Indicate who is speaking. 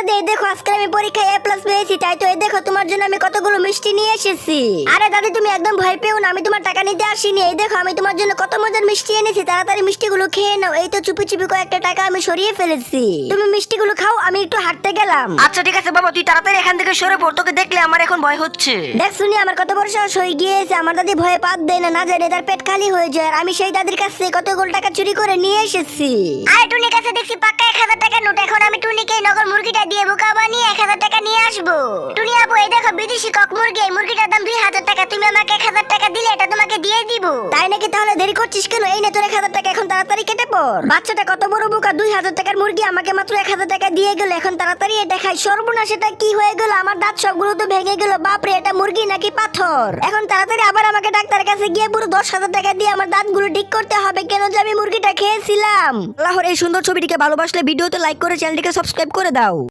Speaker 1: দাদি এই দেখো আজকে আমি পরীক্ষায় A+ পেয়েছি, তাই তো এই দেখো তোমার জন্য আমি কতগুলো মিষ্টি নিয়ে এসেছি। আরে দাদি তুমি একদম ভয় পেও না, আমি তোমার টাকা নিতে আসিনি। এই দেখো আমি তোমার জন্য কত মজার মিষ্টি এনেছি, তাড়াতাড়ি মিষ্টিগুলো খেয়ে নাও। এই তো চুপি চুপি কয়েকটা টাকা আমি সরিয়ে ফেলেছি, তুমি মিষ্টিগুলো খাও, আমি একটু হাঁটতে গেলাম।
Speaker 2: আচ্ছা ঠিক আছে বাবা, তুই তাড়াতাড়ি এখান থেকে সরে পড়, তোকে দেখলে আমার এখন ভয় হচ্ছে।
Speaker 1: দেখ শুনি আমার কত বড় সাহস হয়ে গিয়েছে, আমার দাদি ভয়ে পাত দেয় না, না জানে তার পেট খালি হয়ে যায়। আর আমি সেই দাদির কাছ থেকে কতগুলো টাকা চুরি করে নিয়ে এসেছি। আর টুনির কাছে দেখছি পাক্কা 1000 টাকা নোট, এখন আমি টুনিকে নগর মুরগিটা দিয়ে বোকা বানিয়ে 1000 টাকা নিয়ে আসবো। টুনি আপু এই দেখো বিদেশি কক মুরগি, এই মুরগিটার দাম 2000 টাকা, তুমি আমাকে 1000 টাকা দিলে এটা তোমাকে দিয়ে দিব। তাই নাকি? তাহলে দেরি করছিস কেন? এই নে তোর 1000 টাকা, এখন তাড়াতাড়ি কেটে পড়। বাচ্চাটা কত বড় বোকা, 2000 টাকার মুরগি আমাকে মাত্র 1000 টাকা দিয়ে গেল, এখন তাড়াতাড়ি এটা খাই। সর্বনাশ, এটা কি হয়ে গেল? আমার দাঁত সবগুলো তো ভেঙে গেল। বাপরে, এটা মুরগি নাকি পাথর? এখন তাড়াতাড়ি আবার আমাকে ডাক্তারের কাছে গিয়ে পুরো 10,000 টাকা দিয়ে আমার দাঁতগুলো ঠিক করতে হবে, কেন যে আমি মুরগিটা খেয়েছিলাম।
Speaker 2: আল্লাহর এই সুন্দর ছবিটিকে ভালোবাসলে ভিডিওতে লাইক করে চ্যানেলটিকে সাবস্ক্রাইব করে দাও।